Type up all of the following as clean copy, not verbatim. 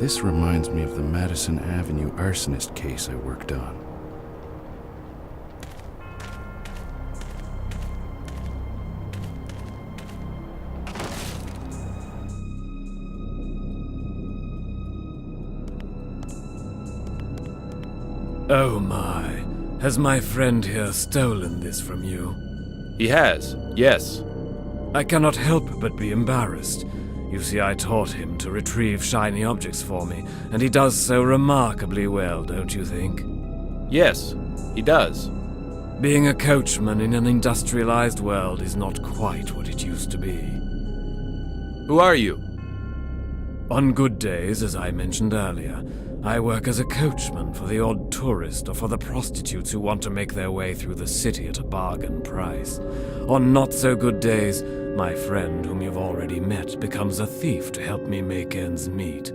This reminds me of the Madison Avenue arsonist case I worked on. Oh my, has my friend here stolen this from you? He has, yes. I cannot help but be embarrassed. You see, I taught him to retrieve shiny objects for me, and he does so remarkably well, don't you think? Yes, he does. Being a coachman in an industrialized world is not quite what it used to be. Who are you? On good days, as I mentioned earlier, I work as a coachman for the odd tourist or for the prostitutes who want to make their way through the city at a bargain price. On not-so-good days, my friend, whom you've already met, becomes a thief to help me make ends meet.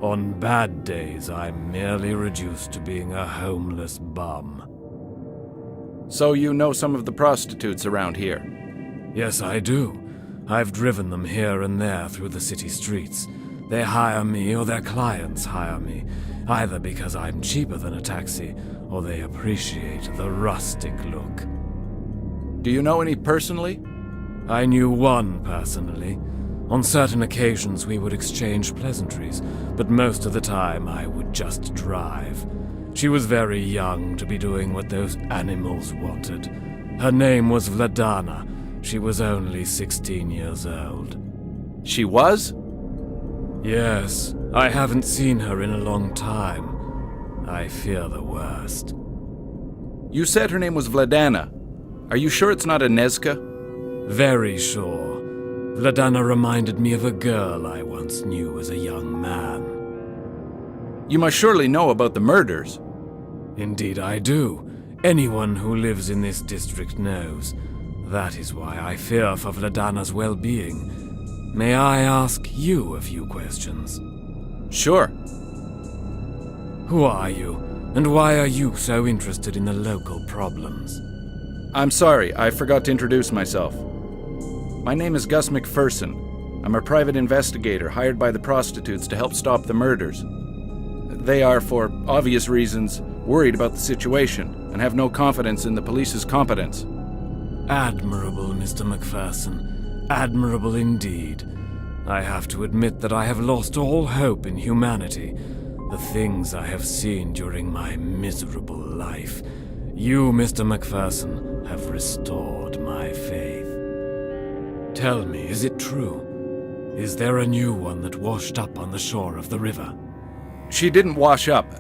On bad days, I'm merely reduced to being a homeless bum. So you know some of the prostitutes around here? Yes, I do. I've driven them here and there through the city streets. They hire me or their clients hire me, either because I'm cheaper than a taxi or they appreciate the rustic look. Do you know any personally? I knew one personally. On certain occasions we would exchange pleasantries, but most of the time I would just drive. She was very young to be doing what those animals wanted. Her name was Vladana. She was only 16 years old. She was? Yes, I haven't seen her in a long time. I fear the worst. You said her name was Vladana. Are you sure it's not Inezka? Very sure. Vladana reminded me of a girl I once knew as a young man. You must surely know about the murders. Indeed I do. Anyone who lives in this district knows. That is why I fear for Vladana's well-being. May I ask you a few questions? Sure. Who are you, and why are you so interested in the local problems? I'm sorry, I forgot to introduce myself. My name is Gus McPherson. I'm a private investigator hired by the prostitutes to help stop the murders. They are, for obvious reasons, worried about the situation and have no confidence in the police's competence. Admirable, Mr. McPherson. Admirable indeed. I have to admit that I have lost all hope in humanity. The things I have seen during my miserable life. You, Mr. McPherson, have restored my faith. Tell me, is it true? Is there a new one that washed up on the shore of the river? She didn't wash up.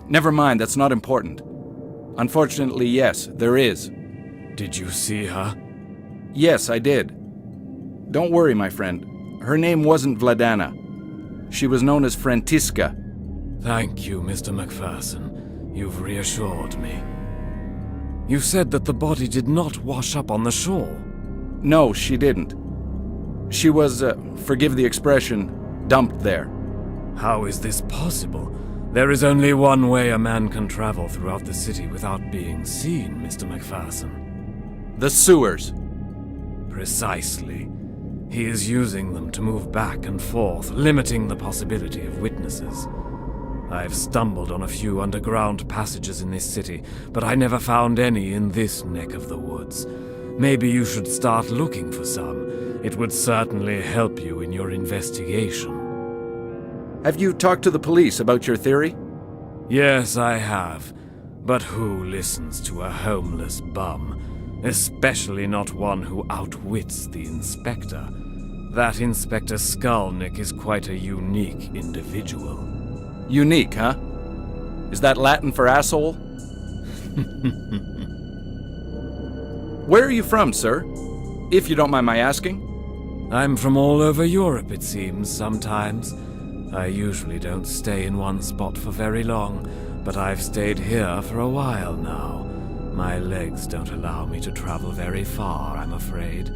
Never mind, that's not important. Unfortunately, yes, there is. Did you see her? Yes, I did. Don't worry, my friend. Her name wasn't Vladana. She was known as Frantiska. Thank you, Mr. McPherson. You've reassured me. You said that the body did not wash up on the shore. No, she didn't. She was, forgive the expression, dumped there. How is this possible? There is only one way a man can travel throughout the city without being seen, Mr. McPherson. The sewers. Precisely. He is using them to move back and forth, limiting the possibility of witnesses. I've stumbled on a few underground passages in this city, but I never found any in this neck of the woods. Maybe you should start looking for some. It would certainly help you in your investigation. Have you talked to the police about your theory? Yes, I have. But who listens to a homeless bum? Especially not one who outwits the inspector. That Inspector Skulnick is quite a unique individual. Unique, huh? Is that Latin for asshole? Where are you from, sir? If you don't mind my asking. I'm from all over Europe, it seems, sometimes. I usually don't stay in one spot for very long, but I've stayed here for a while now. My legs don't allow me to travel very far, I'm afraid.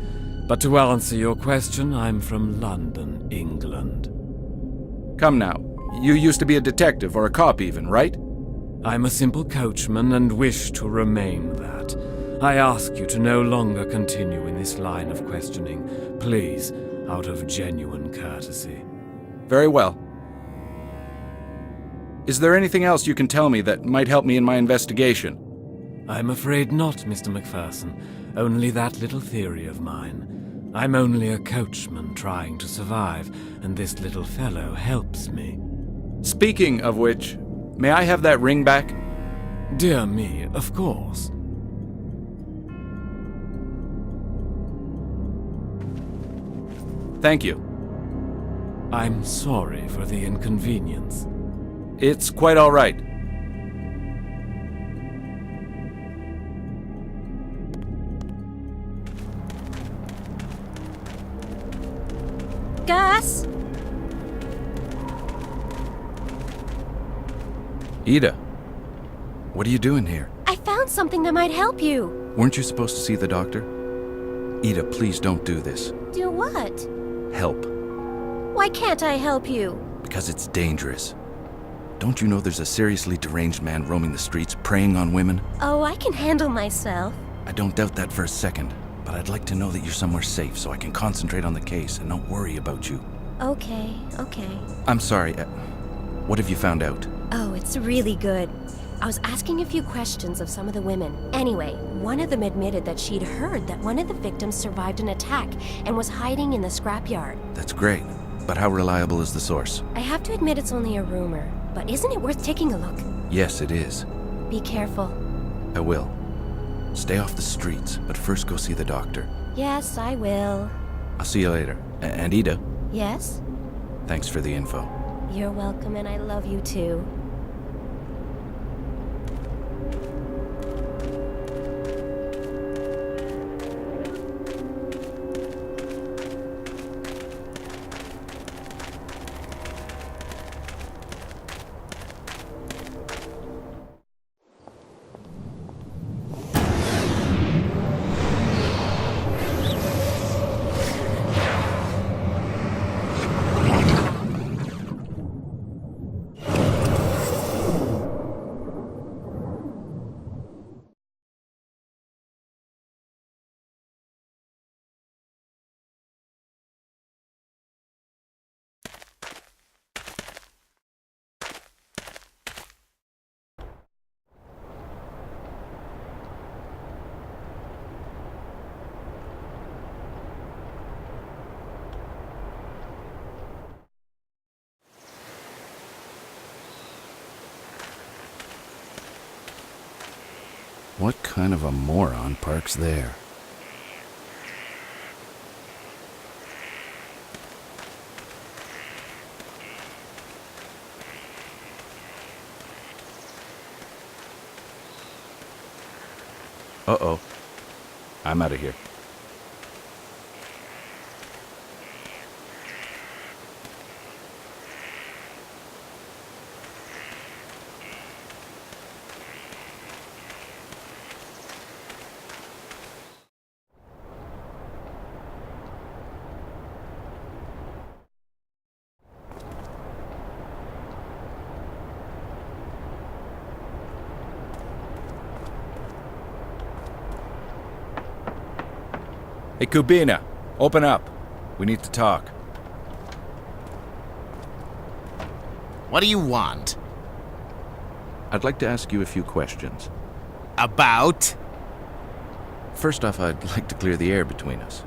But to answer your question, I'm from London, England. Come now, you used to be a detective, or a cop even, right? I'm a simple coachman and wish to remain that. I ask you to no longer continue in this line of questioning, please, out of genuine courtesy. Very well. Is there anything else you can tell me that might help me in my investigation? I'm afraid not, Mr. McPherson. Only that little theory of mine. I'm only a coachman trying to survive, and this little fellow helps me. Speaking of which, may I have that ring back? Dear me, of course. Thank you. I'm sorry for the inconvenience. It's quite all right. Gus? Ida, what are you doing here? I found something that might help you. Weren't you supposed to see the doctor? Ida, please don't do this. Do what? Help. Why can't I help you? Because it's dangerous. Don't you know there's a seriously deranged man roaming the streets, preying on women? Oh, I can handle myself. I don't doubt that for a second, but I'd like to know that you're somewhere safe so I can concentrate on the case and not worry about you. Okay. I'm sorry, what have you found out? Oh, it's really good. I was asking a few questions of some of the women. Anyway, one of them admitted that she'd heard that one of the victims survived an attack and was hiding in the scrapyard. That's great, but how reliable is the source? I have to admit it's only a rumor, but isn't it worth taking a look? Yes, it is. Be careful. I will. Stay off the streets, but first go see the doctor. Yes, I will. I'll see you later. And Ida, Yes? thanks for the info. You're welcome, and I love you too. What kind of a moron parks there? Uh-oh. I'm out of here. Hey, Kubina, open up. We need to talk. What do you want? I'd like to ask you a few questions. About? First off, I'd like to clear the air between us.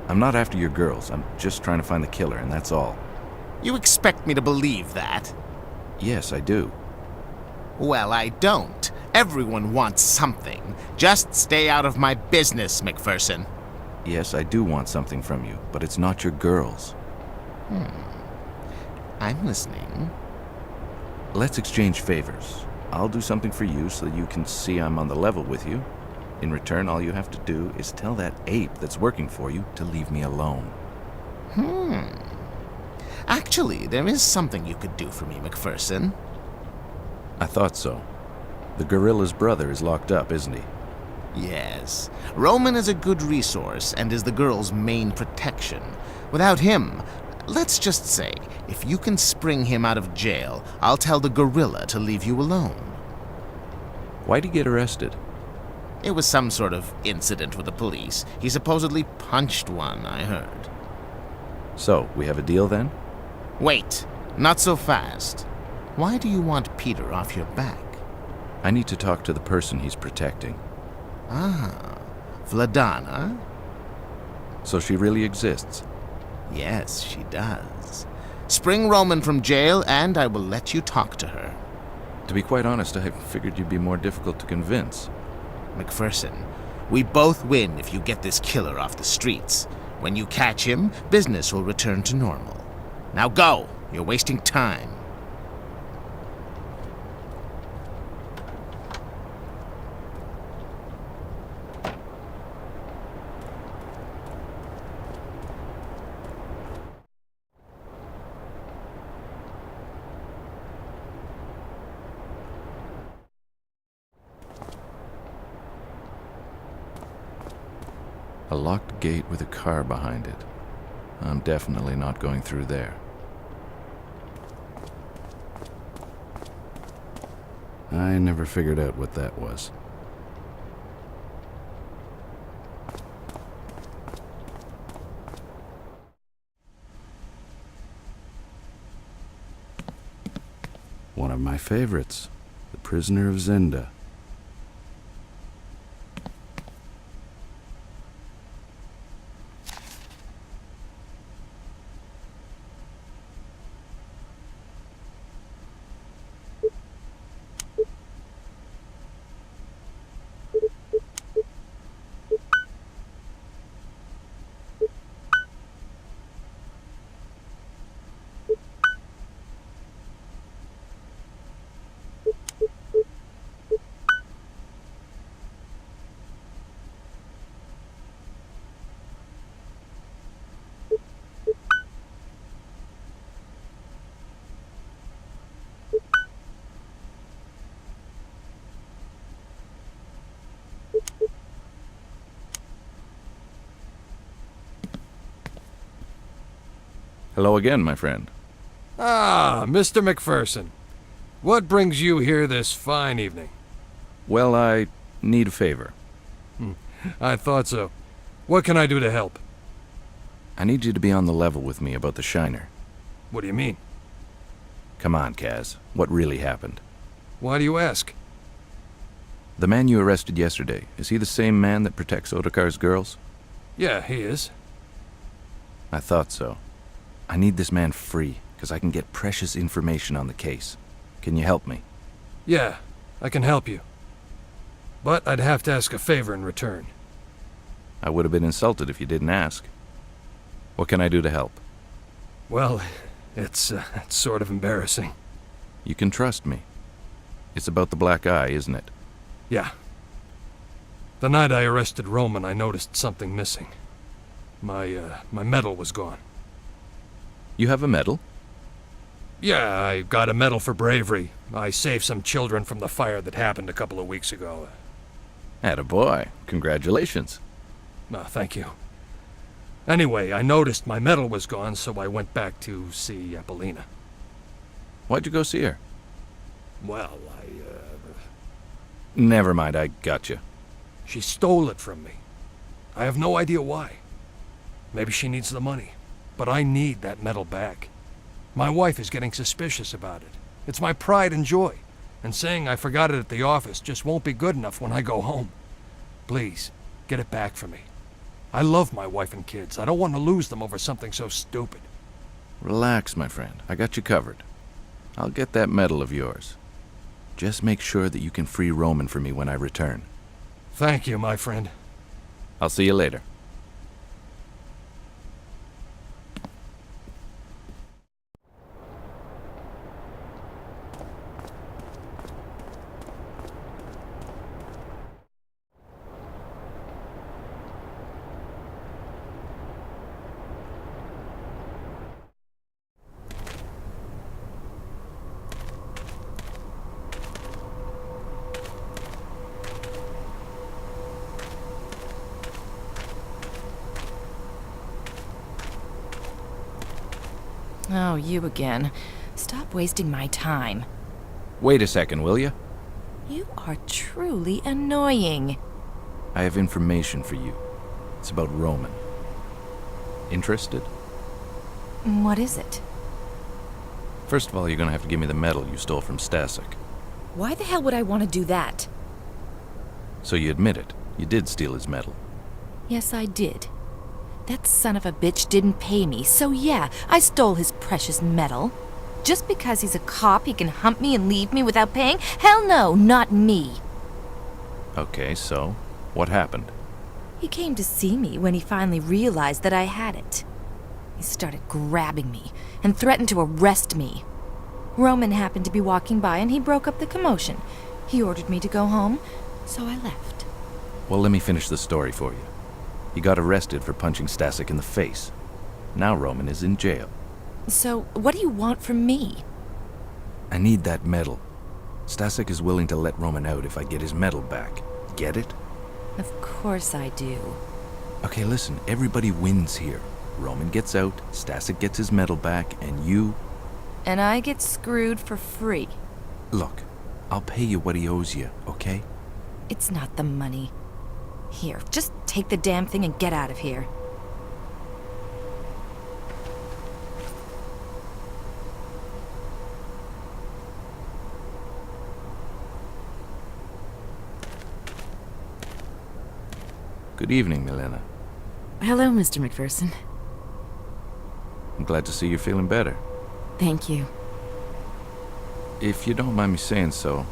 I'm not after your girls. I'm just trying to find the killer, and that's all. You expect me to believe that? Yes, I do. Well, I don't. Everyone wants something. Just stay out of my business, McPherson. Yes, I do want something from you, but it's not your girls. I'm listening. Let's exchange favors. I'll do something for you so you can see I'm on the level with you. In return, all you have to do is tell that ape that's working for you to leave me alone. Actually, there is something you could do for me, McPherson. I thought so. The gorilla's brother is locked up, isn't he? Yes. Roman is a good resource and is the girl's main protection. Without him, let's just say, if you can spring him out of jail, I'll tell the gorilla to leave you alone. Why'd he get arrested? It was some sort of incident with the police. He supposedly punched one, I heard. So, we have a deal then? Wait, not so fast. Why do you want Peter off your back? I need to talk to the person he's protecting. Ah, Vladana? So she really exists? Yes, she does. Spring Roman from jail, and I will let you talk to her. To be quite honest, I figured you'd be more difficult to convince. McPherson, we both win if you get this killer off the streets. When you catch him, business will return to normal. Now go! You're wasting time. A locked gate with a car behind it. I'm definitely not going through there. I never figured out what that was. One of my favorites, The Prisoner of Zenda. Hello again, my friend. Ah, Mr. McPherson. What brings you here this fine evening? Well, I need a favor. I thought so. What can I do to help? I need you to be on the level with me about the Shiner. What do you mean? Come on, Kaz. What really happened? Why do you ask? The man you arrested yesterday, is he the same man that protects Otakar's girls? Yeah, he is. I thought so. I need this man free, because I can get precious information on the case. Can you help me? Yeah, I can help you. But I'd have to ask a favor in return. I would have been insulted if you didn't ask. What can I do to help? Well, it's sort of embarrassing. You can trust me. It's about the black eye, isn't it? Yeah. The night I arrested Roman, I noticed something missing. My medal was gone. You have a medal? Yeah, I got a medal for bravery. I saved some children from the fire that happened a couple of weeks ago. Attaboy. Congratulations. Thank you. Anyway, I noticed my medal was gone, so I went back to see Apollina. Why'd you go see her? Well, Never mind, I got you. she stole it from me. I have no idea why. Maybe she needs the money, but I need that medal back. My wife is getting suspicious about it. It's my pride and joy, and saying I forgot it at the office just won't be good enough when I go home. Please, get it back for me. I love my wife and kids. I don't want to lose them over something so stupid. Relax, my friend. I got you covered. I'll get that medal of yours. Just make sure that you can free Roman for me when I return. Thank you, my friend. I'll see you later. Oh, you again. Stop wasting my time. Wait a second, will you? You are truly annoying. I have information for you. It's about Roman. Interested? What is it? First of all, you're gonna have to give me the medal you stole from Stasek. Why the hell would I want to do that? So you admit it. You did steal his medal. Yes, I did. That son of a bitch didn't pay me, so yeah, I stole his precious medal. Just because he's a cop, he can hump me and leave me without paying? Hell no, not me. Okay, so what happened? He came to see me when he finally realized that I had it. He started grabbing me and threatened to arrest me. Roman happened to be walking by and he broke up the commotion. He ordered me to go home, so I left. Well, let me finish the story for you. He got arrested for punching Stasek in the face. Now Roman is in jail. So, what do you want from me? I need that medal. Stasek is willing to let Roman out if I get his medal back. Get it? Of course I do. Okay, listen, everybody wins here. Roman gets out, Stasek gets his medal back, and you... And I get screwed for free. Look, I'll pay you what he owes you, okay? It's not the money. Here, just take the damn thing and get out of here. Good evening, Milena. Hello, Mr. McPherson. I'm glad to see you're feeling better. Thank you. If you don't mind me saying so,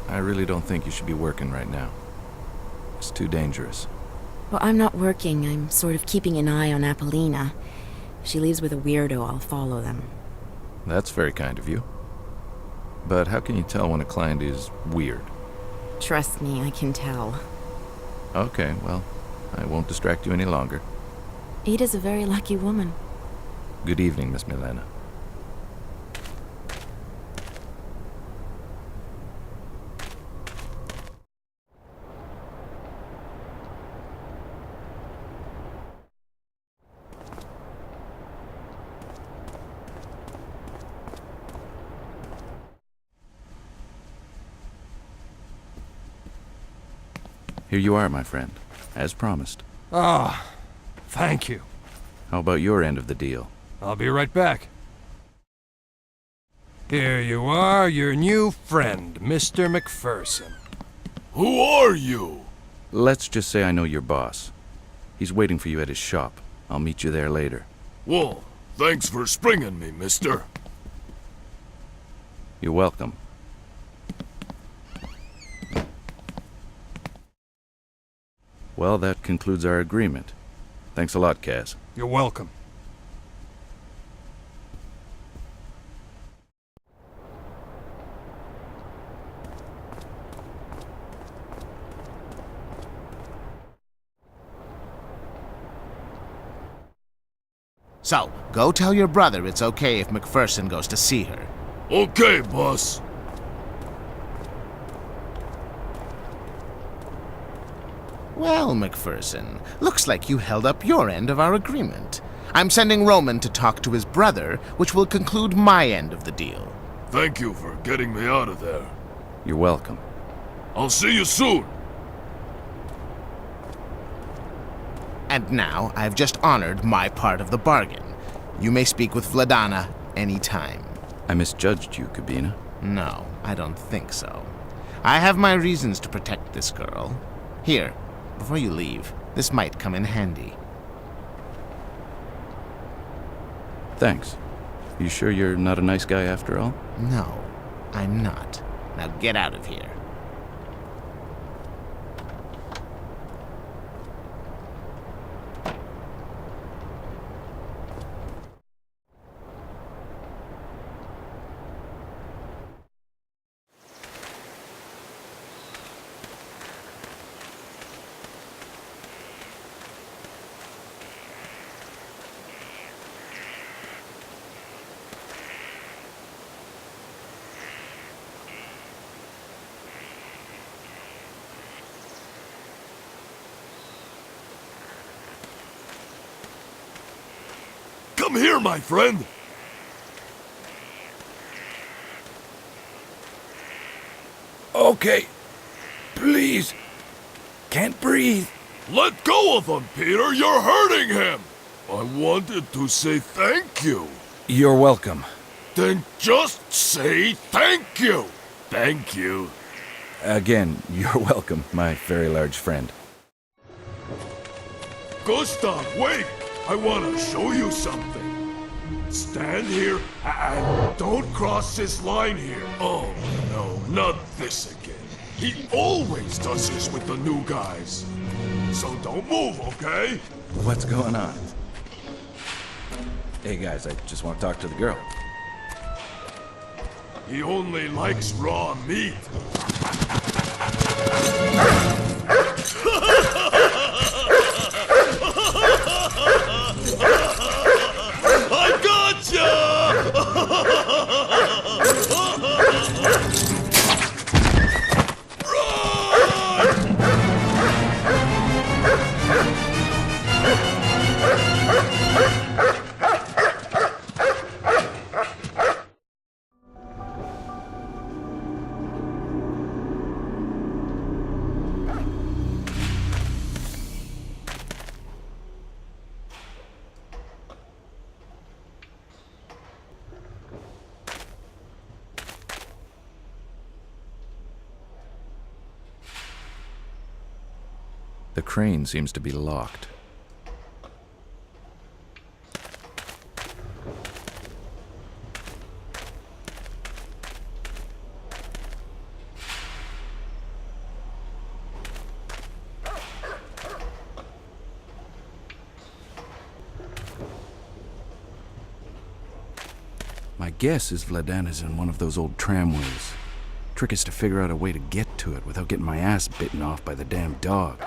I really don't think you should be working right now. It's too dangerous. Well, I'm not working. I'm sort of keeping an eye on Apollina. If she leaves with a weirdo, I'll follow them. That's very kind of you. But how can you tell when a client is weird? Trust me, I can tell. Okay, well, I won't distract you any longer. Ada's a very lucky woman. Good evening, Miss Milena. Here you are, my friend, as promised. Ah, thank you. How about your end of the deal? I'll be right back. Here you are, your new friend, Mr. McPherson. Who are you? Let's just say I know your boss. He's waiting for you at his shop. I'll meet you there later. Well, thanks for springing me, mister. You're welcome. Well, that concludes our agreement. Thanks a lot, Kaz. You're welcome. So, go tell your brother it's okay if McPherson goes to see her. Okay, boss. Well, McPherson, looks like you held up your end of our agreement. I'm sending Roman to talk to his brother, which will conclude my end of the deal. Thank you for getting me out of there. You're welcome. I'll see you soon. And now, I've just honored my part of the bargain. You may speak with Vladana anytime. I misjudged you, Kabina. No, I don't think so. I have my reasons to protect this girl. Here, before you leave, this might come in handy. Thanks. You sure you're not a nice guy after all? No, I'm not. Now get out of here. Come here, my friend. Okay. Please. Can't breathe. Let go of him, Peter. You're hurting him. I wanted to say thank you. You're welcome. Then just say thank you. Thank you. Again, you're welcome, my very large friend. Gustav, wait! I want to show you something. Stand here and don't cross this line here. Oh, no, not this again. He always does this with the new guys. So don't move, okay? What's going on? Hey guys, I just want to talk to the girl. He only likes raw meat. I gotcha! The crane seems to be locked. My guess is Vladana's in one of those old tramways. Trick is to figure out a way to get to it without getting my ass bitten off by the damn dog.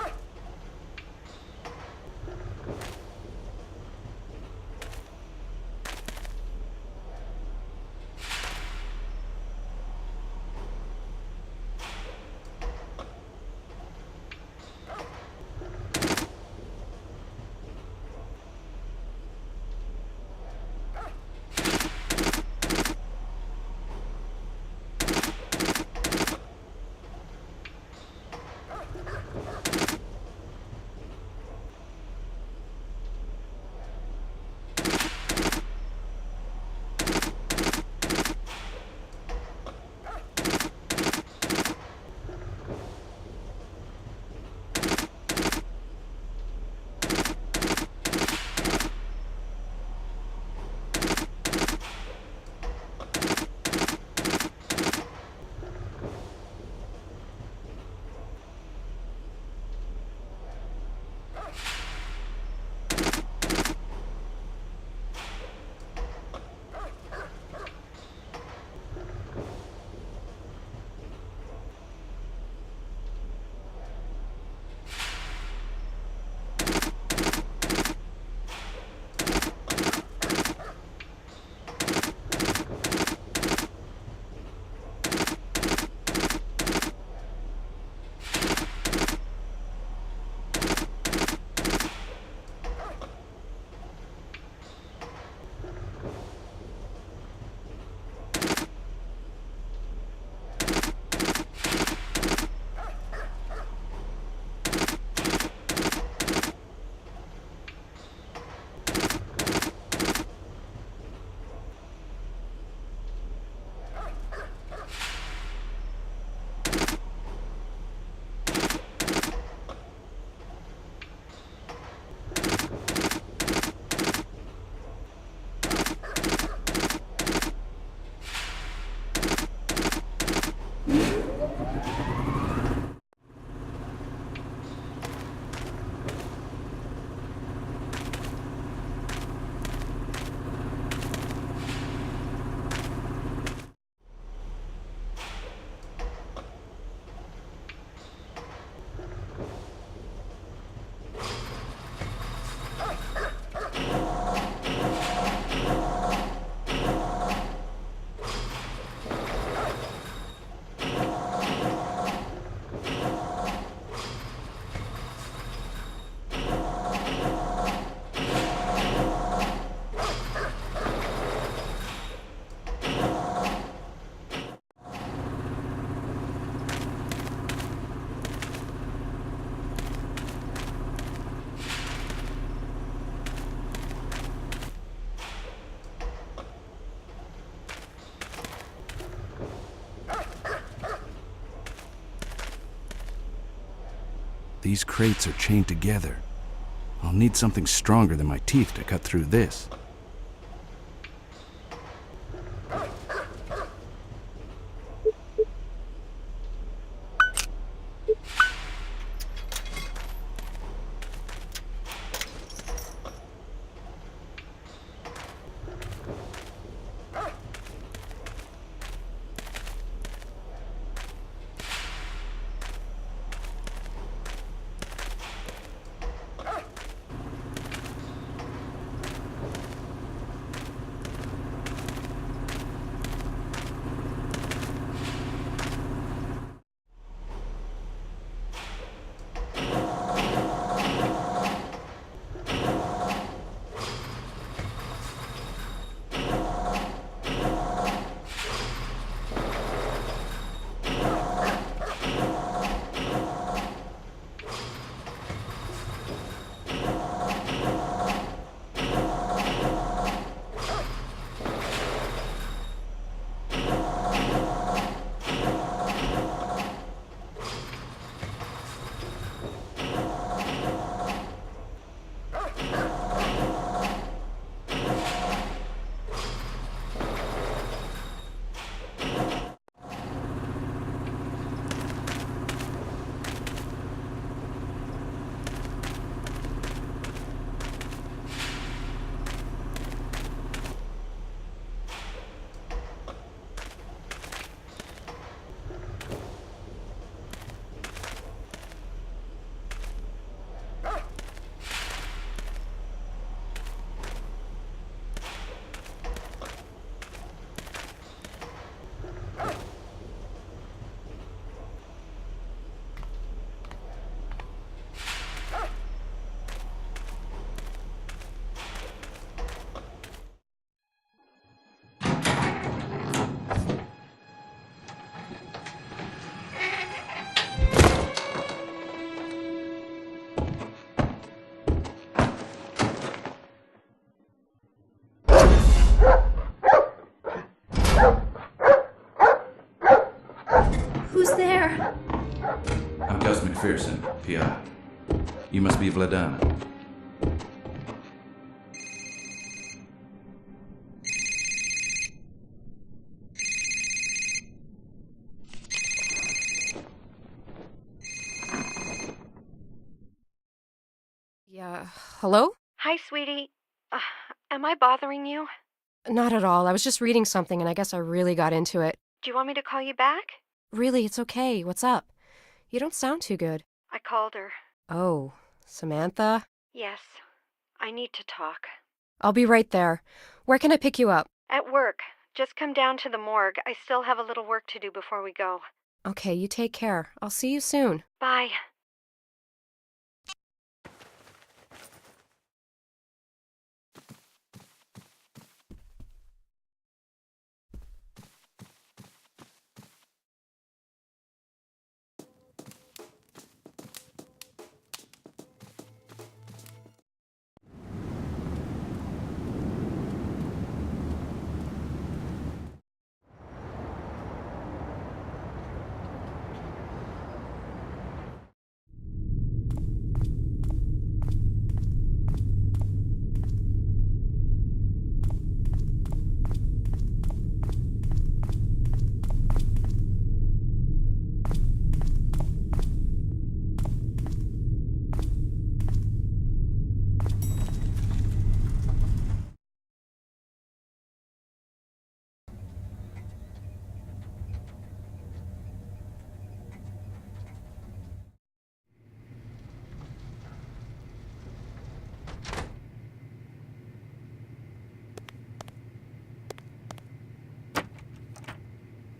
These crates are chained together. I'll need something stronger than my teeth to cut through this. McPherson, PI. You must be Vladana. Yeah, hello? Hi, sweetie. Am I bothering you? Not at all. I was just reading something and I guess I really got into it. Do you want me to call you back? Really, it's okay. What's up? You don't sound too good. I called her. Oh, Samantha? Yes. I need to talk. I'll be right there. Where can I pick you up? At work. Just come down to the morgue. I still have a little work to do before we go. Okay, you take care. I'll see you soon. Bye.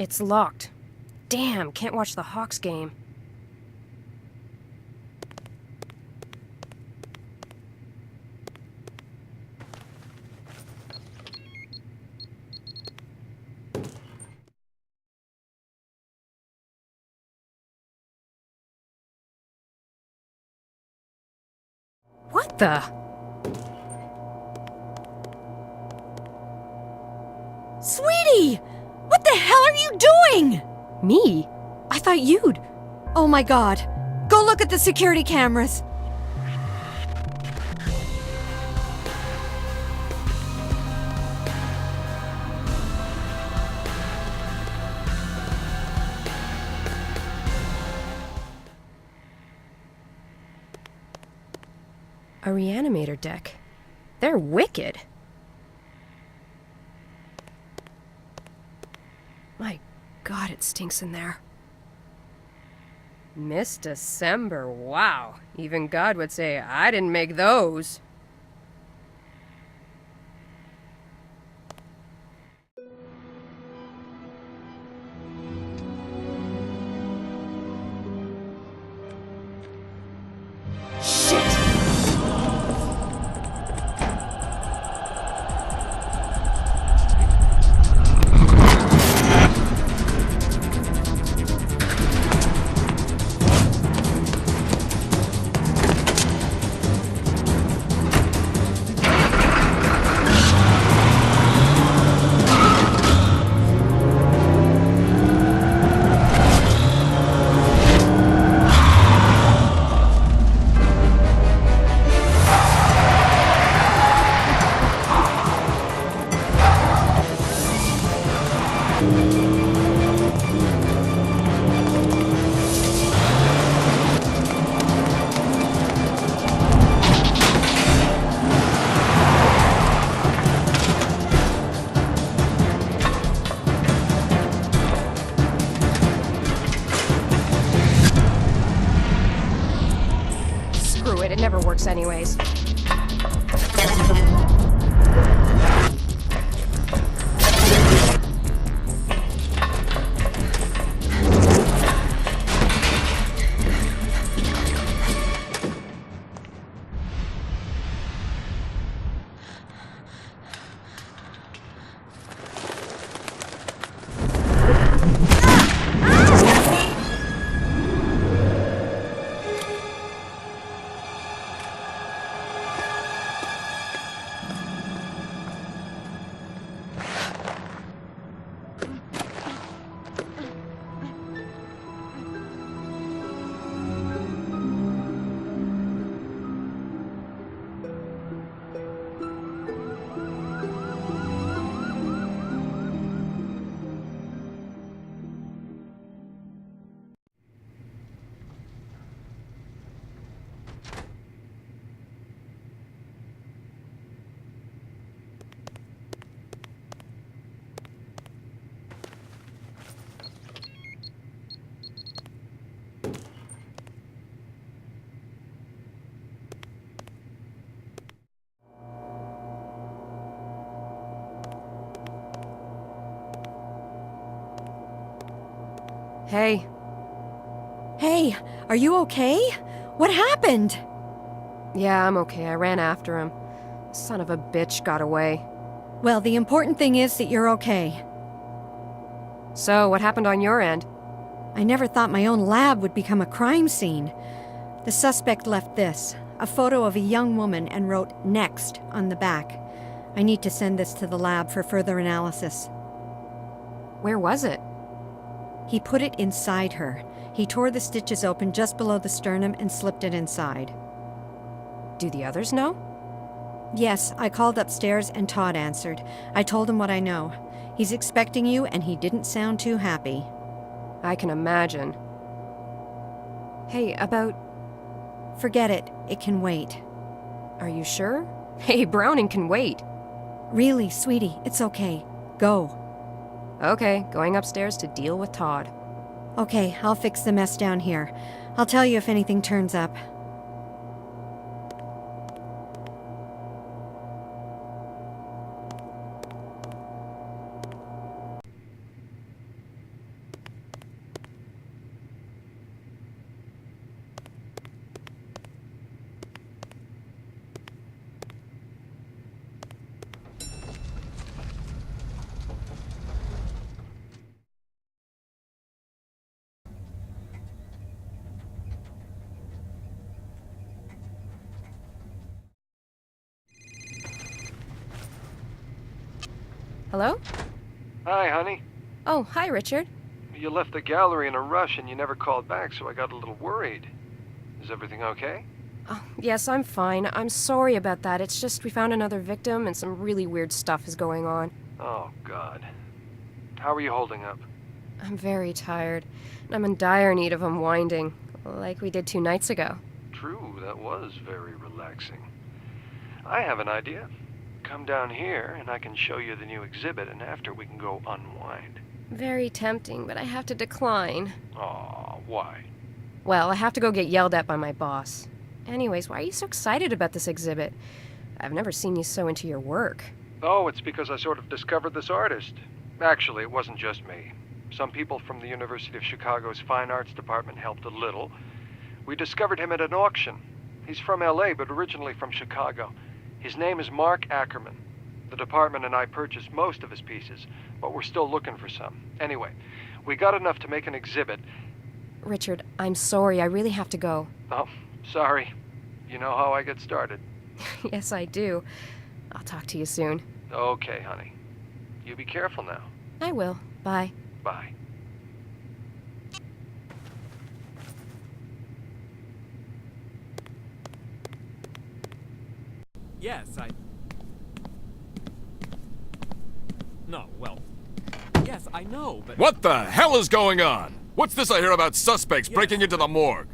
It's locked. Damn, can't watch the Hawks game. What the? Sweetie! What the hell are you doing? Me? I thought you'd. Oh my god. Go Go look at the security cameras. A reanimator deck. They're wicked. My God, it stinks in there. Miss December, wow. Even God would say, I didn't make those. Screw it, it never works anyways. Hey. Hey, are you okay? What happened? Yeah, I'm okay. I ran after him. Son of a bitch got away. Well, the important thing is that you're okay. So, what happened on your end? I never thought my own lab would become a crime scene. The suspect left this, a photo of a young woman, and wrote "Next" on the back. I need to send this to the lab for further analysis. Where was it? He put it inside her. He tore the stitches open just below the sternum and slipped it inside. Do the others know? Yes, I called upstairs and Todd answered. I told him what I know. He's expecting you and he didn't sound too happy. I can imagine. Hey, about... Forget it. It can wait. Are you sure? Hey, Browning can wait. Really, sweetie, it's okay. Go. Okay, going upstairs to deal with Todd. Okay, I'll fix the mess down here. I'll tell you if anything turns up. Hello? Hi, honey. Oh, hi, Richard. You left the gallery in a rush and you never called back, so I got a little worried. Is everything okay? Oh, yes, I'm fine. I'm sorry about that. It's just we found another victim and some really weird stuff is going on. Oh, God. How are you holding up? I'm very tired, and I'm in dire need of unwinding, like we did 2 nights ago. True, that was very relaxing. I have an idea. Come down here, and I can show you the new exhibit, and after we can go unwind. Very tempting, but I have to decline. Aw, why? Well, I have to go get yelled at by my boss. Anyways, why are you so excited about this exhibit? I've never seen you so into your work. Oh, it's because I sort of discovered this artist. Actually, it wasn't just me. Some people from the University of Chicago's Fine Arts Department helped a little. We discovered him at an auction. He's from LA, but originally from Chicago. His name is Mark Ackerman. The department and I purchased most of his pieces, but we're still looking for some. Anyway, we got enough to make an exhibit. Richard, I'm sorry. I really have to go. Oh, sorry. You know how I get started. Yes, I do. I'll talk to you soon. Okay, honey. You be careful now. I will. Bye. Bye. Yes, No, well... Yes, I know, but... What the hell is going on? What's this I hear about suspects breaking into the morgue?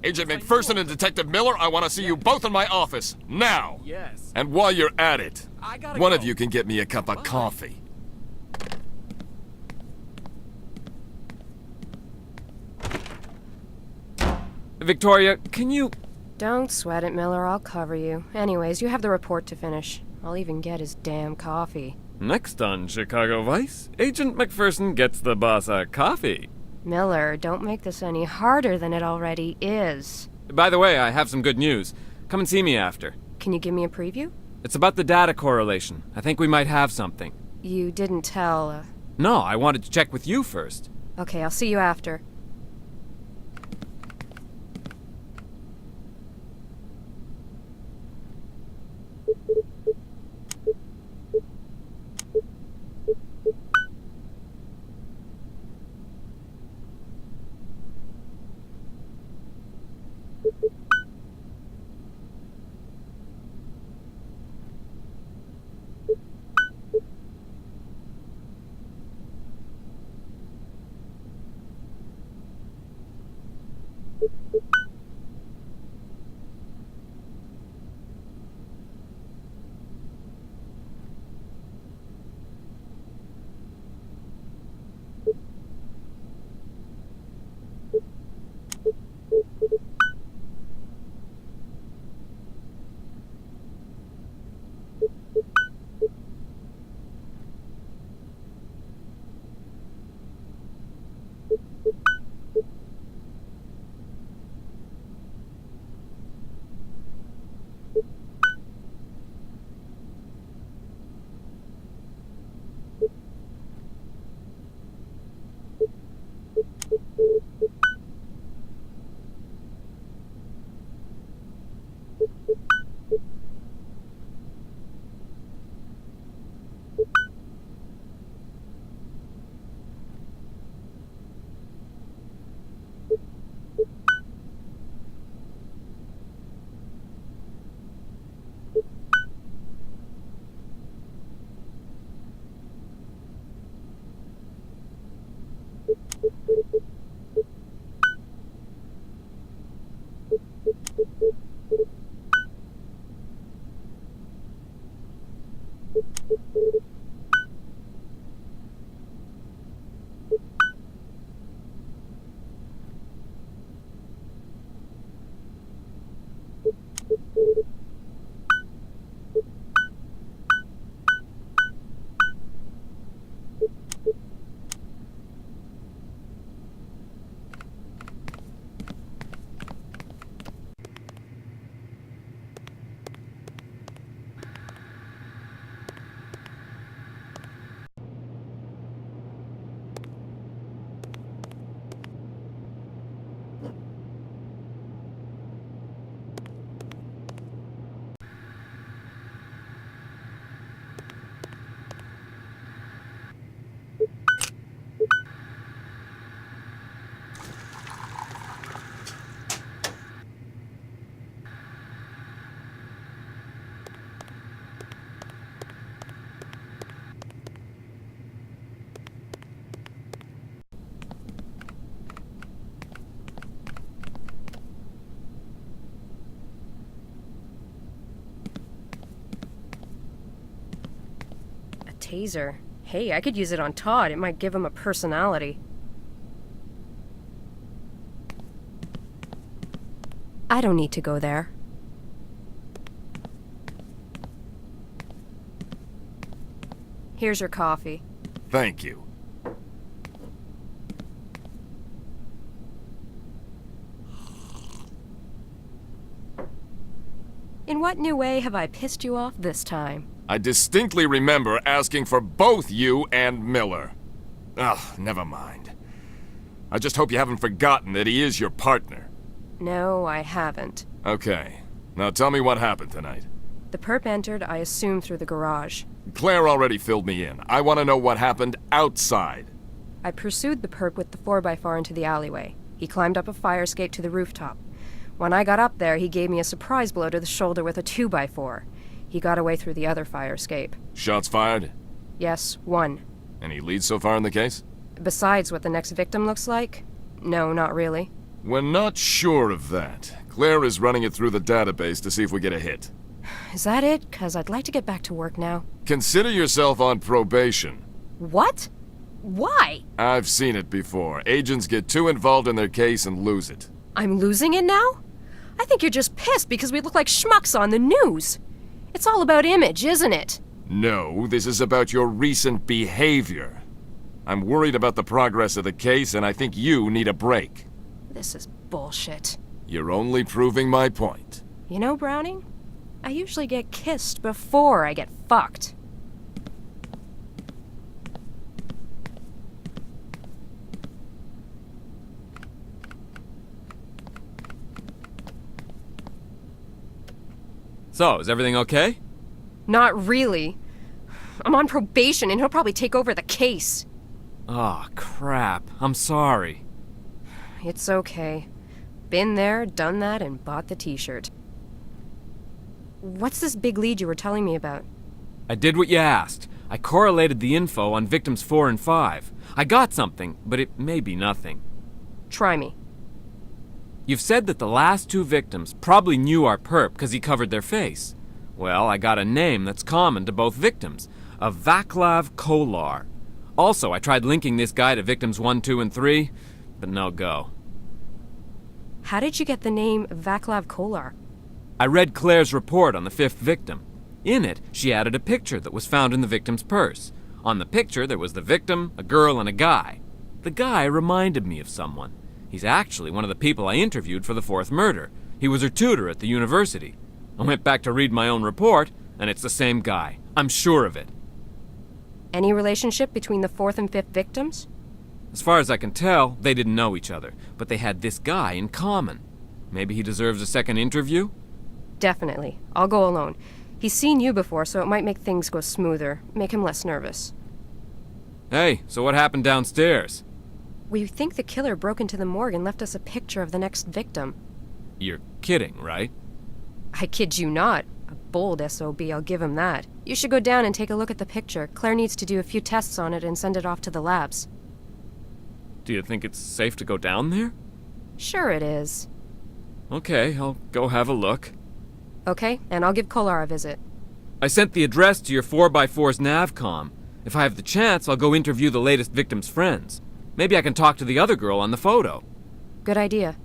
Agent McPherson and Detective Miller, I want to see you both in my office, now! Yes. And while you're at it, I one of you can get me a cup of coffee. Victoria, can you... Don't sweat it, Miller. I'll cover you. Anyways, you have the report to finish. I'll even get his damn coffee. Next on Chicago Vice, Agent McPherson gets the boss a coffee. Miller, don't make this any harder than it already is. By the way, I have some good news. Come and see me after. Can you give me a preview? It's about the data correlation. I think we might have something. You didn't tell, No, I wanted to check with you first. Okay, I'll see you after. taser. Hey, I could use it on Todd. It might give him a personality. I don't need to go there. Here's your coffee. Thank you. In what new way have I pissed you off this time? I distinctly remember asking for both you and Miller. Ugh, never mind. I just hope you haven't forgotten that he is your partner. No, I haven't. Okay. Now tell me what happened tonight. The perp entered, I assume, through the garage. Claire already filled me in. I want to know what happened outside. I pursued the perp with the 4x4 into the alleyway. He climbed up a fire escape to the rooftop. When I got up there, he gave me a surprise blow to the shoulder with a 2x4. He got away through the other fire escape. Shots fired? Yes, one. Any leads so far in the case? Besides what the next victim looks like? No, not really. We're not sure of that. Claire is running it through the database to see if we get a hit. Is that it? 'Cause I'd like to get back to work now. Consider yourself on probation. What? Why? I've seen it before. Agents get too involved in their case and lose it. I'm losing it now? I think you're just pissed because we look like schmucks on the news. It's all about image, isn't it? No, this is about your recent behavior. I'm worried about the progress of the case, and I think you need a break. This is bullshit. You're only proving my point. You know, Browning? I usually get kissed before I get fucked. So, is everything okay? Not really. I'm on probation and he'll probably take over the case. Oh, crap. I'm sorry. It's okay. Been there, done that, and bought the t-shirt. What's this big lead you were telling me about? I did what you asked. I correlated the info on victims 4 and 5. I got something, but it may be nothing. Try me. You've said that the last 2 victims probably knew our perp because he covered their face. Well, I got a name that's common to both victims. A Vaclav Kolar. Also, I tried linking this guy to victims 1, 2, and 3, but no go. How did you get the name Vaclav Kolar? I read Claire's report on the 5th victim. In it, she added a picture that was found in the victim's purse. On the picture, there was the victim, a girl, and a guy. The guy reminded me of someone. He's actually one of the people I interviewed for the 4th murder. He was her tutor at the university. I went back to read my own report, and it's the same guy. I'm sure of it. Any relationship between the 4th and 5th victims? As far as I can tell, they didn't know each other, but they had this guy in common. Maybe he deserves a second interview? Definitely. I'll go alone. He's seen you before, so it might make things go smoother, make him less nervous. Hey, so what happened downstairs? We think the killer broke into the morgue and left us a picture of the next victim. You're kidding, right? I kid you not. A bold SOB, I'll give him that. You should go down and take a look at the picture. Claire needs to do a few tests on it and send it off to the labs. Do you think it's safe to go down there? Sure it is. Okay, I'll go have a look. Okay, and I'll give Kolar a visit. I sent the address to your 4x4's navcom. If I have the chance, I'll go interview the latest victim's friends. Maybe I can talk to the other girl on the photo. Good idea.